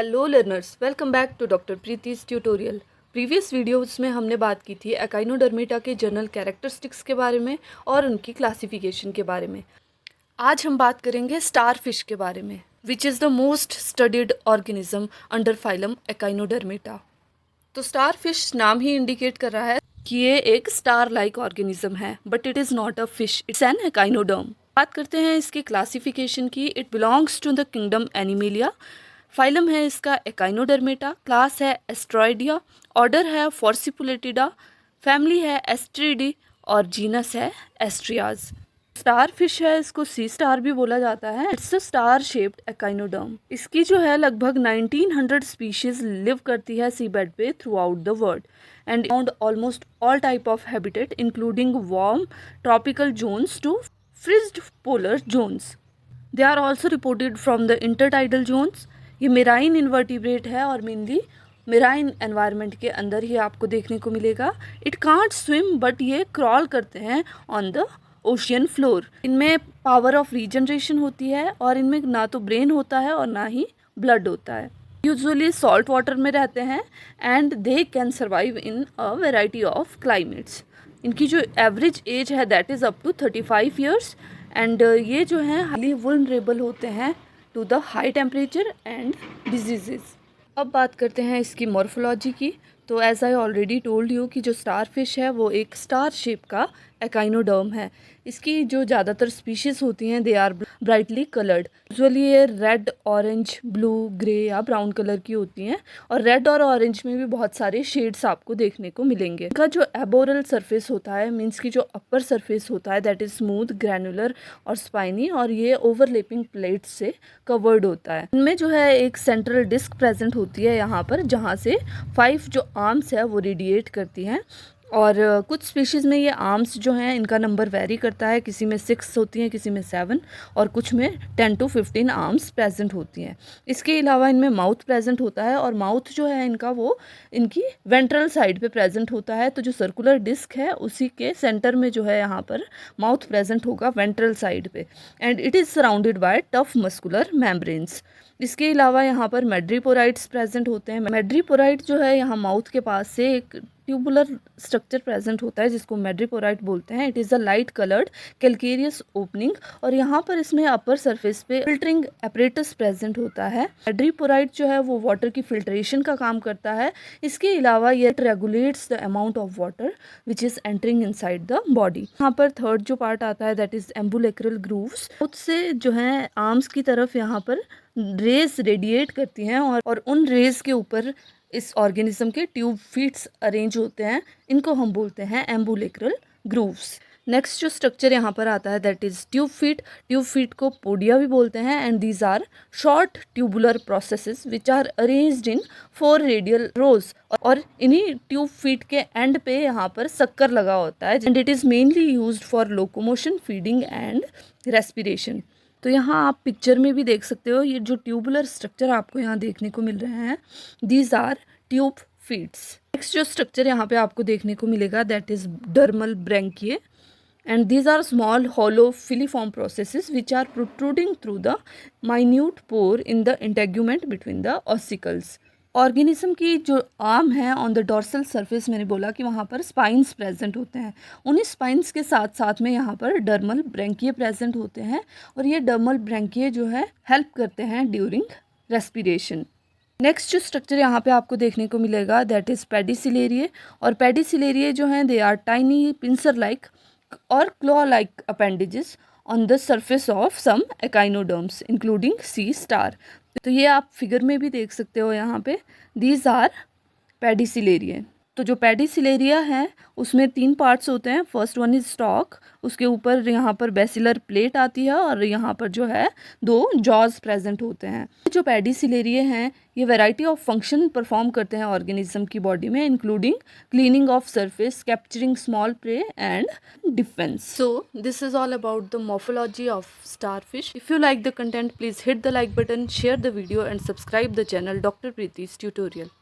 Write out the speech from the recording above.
Hello learners, welcome back to doctor Preeti's tutorial. Previous videos में हमने बात की थी एकाइनोडर्मेटा के जनरल कैरेक्टरिस्टिक्स के बारे में और उनकी क्लासिफिकेशन के बारे में। आज हम बात करेंगे स्टार फिश के बारे में, which is the most studied organism under phylum Echinodermata. तो स्टार फिश नाम ही इंडिकेट कर रहा है कि ये एक स्टार लाइक ऑर्गेनिज्म है, but it is not a fish, it's an echinoderm. बात करते हैं इसकी क्लासिफिकेशन की। It belongs to the kingdom Animalia. Phylum है इसका एकाइनोडर्मेटा, क्लास है एस्ट्रॉइडिया, ऑर्डर है फोर्सिपुलेटिडा, फैमिली है एस्ट्रिडी और जीनस है एस्ट्रियाज। स्टार फिश है, इसको सी स्टार भी बोला जाता है। It's a star shaped echinoderm. इसकी जो है लगभग 1900 स्पीशीज लिव करती है सी बेड पे throughout the world and found almost all type of habitat including warm tropical zones to frigid polar zones. They are also reported from the intertidal zones. ये marine invertebrate है और mainly marine environment के अंदर ही आपको देखने को मिलेगा। It can't swim but ये क्रॉल करते हैं ऑन द ओशियन फ्लोर। इनमें पावर ऑफ रीजनरेशन होती है और इनमें ना तो ब्रेन होता है और ना ही ब्लड होता है। यूजुअली सॉल्ट वाटर में रहते हैं and they can survive in a variety of climates. इनकी जो एवरेज एज है that is up to 35 years and ये जो हैं हाईली वुल्नरेबल होते हैं to the high temperature and diseases. अब बात करते हैं इसकी मॉर्फोलॉजी की। तो as I already told you कि जो स्टार फिश है वो एक स्टार शेप का एकाइनोडर्म है। इसकी जो ज़्यादातर स्पीशीज़ होती हैं they are brightly coloured. Usually ये रेड, ऑरेंज, ब्लू, ग्रे या ब्राउन कलर की होती हैं और रेड और ऑरेंज में भी बहुत सारे शेड्स आपको देखने को मिलेंगे। इनका जो एबोरल सरफेस होता है, मीन्स की जो अपर सरफेस होता है दैट इज़ स्मूथ, ग्रैनुलर और स्पाइनी, और ये ओवरलेपिंग प्लेट्स से कवर्ड होता है। इनमें जो है एक सेंट्रल डिस्क प्रेजेंट होती है यहाँ पर, जहाँ से 5 जो आर्म्स है वो रेडिएट करती हैं। और कुछ स्पीशीज़ में ये आर्म्स जो हैं इनका नंबर वेरी करता है, किसी में 6 होती हैं, किसी में 7 और कुछ में 10 to 15 आर्म्स प्रेजेंट होती हैं। इसके अलावा इनमें माउथ प्रेजेंट होता है और माउथ जो है इनका वो इनकी वेंट्रल साइड पे प्रेजेंट होता है। तो जो सर्कुलर डिस्क है उसी के सेंटर में जो है यहाँ पर माउथ प्रेजेंट होगा वेंट्रल साइड पे and it is surrounded by tough muscular membranes. इसके अलावा यहाँ पर मेड्रीपोराइट्स प्रेजेंट होते हैं। मेड्रीपोराइट जो है यहाँ माउथ के पास से एक ट्यूबुलर स्ट्रक्चर प्रेजेंट होता है जिसको मेड्रीपोराइट बोलते हैं। It is a light coloured calcareous opening और यहाँ पर इसमें अपर सरफेस पे फिल्टरिंग एपरेटस प्रेजेंट होता है। मेड्रीपोराइट जो है वो वाटर की फिल्ट्रेशन का काम करता है। इसके अलावा ये regulates the amount of water which is entering inside the body. यहाँ पर थर्ड जो पार्ट आता है दैट इज़ एम्बुलेक्रल ग्रूव्स। उससे जो है आर्म्स की तरफ यहाँ पर रेज रेडिएट करती हैं और उन रेज के ऊपर इस ऑर्गेनिज्म के ट्यूब फीट्स अरेंज होते हैं। इनको हम बोलते हैं एम्बुलेक्रल ग्रूव्स। नेक्स्ट जो स्ट्रक्चर यहाँ पर आता है that is tube feet. Tube feet को पोडिया भी बोलते हैं and these are short tubular processes which are arranged in 4 radial rows. और इन्हीं ट्यूब फीट के एंड पे यहाँ पर सक्कर लगा होता है and it is mainly used for locomotion, feeding and respiration. तो यहाँ आप पिक्चर में भी देख सकते हो, ये जो ट्यूबुलर स्ट्रक्चर आपको यहाँ देखने को मिल रहे हैं these are tube feets. Next जो स्ट्रक्चर यहाँ पे आपको देखने को मिलेगा that is dermal branchiae and these are small hollow filiform processes which are protruding through the minute pore in the integument between the ossicles. Organism की जो arm है ऑन द डॉर्सल सरफेस, मैंने बोला कि वहाँ पर स्पाइंस प्रेजेंट होते हैं। उन्हीं स्पाइंस के साथ साथ में यहाँ पर डर्मल ब्रैंकिए प्रेजेंट होते हैं और ये डर्मल ब्रैंकिए जो है हेल्प करते हैं ड्यूरिंग रेस्पिरेशन। नेक्स्ट जो स्ट्रक्चर यहाँ पे आपको देखने को मिलेगा दैट इज़ पेडिसिलेरिए। और पेडिसिलेरिए जो हैं they are tiny pincer like और claw like appendages on the surface of some echinoderms including sea star. तो ये आप फिगर में भी देख सकते हो यहाँ पे, दीज आर पेडिसिलेरिए। तो जो पेडिसिलेरिया है उसमें 3 पार्ट्स होते हैं। फर्स्ट वन इज स्टॉक, उसके ऊपर यहाँ पर बेसिलर प्लेट आती है और यहाँ पर जो है 2 जॉज प्रेजेंट होते हैं। जो पेडिसिलेरिया हैं ये वैरायटी ऑफ फंक्शन परफॉर्म करते हैं ऑर्गेनिज्म की बॉडी में including cleaning of surface, capturing small prey and defence. So this is all about the morphology of starfish. If you like the content, please hit the like button, share the video and subscribe the channel Dr. Preeti's Tutorial.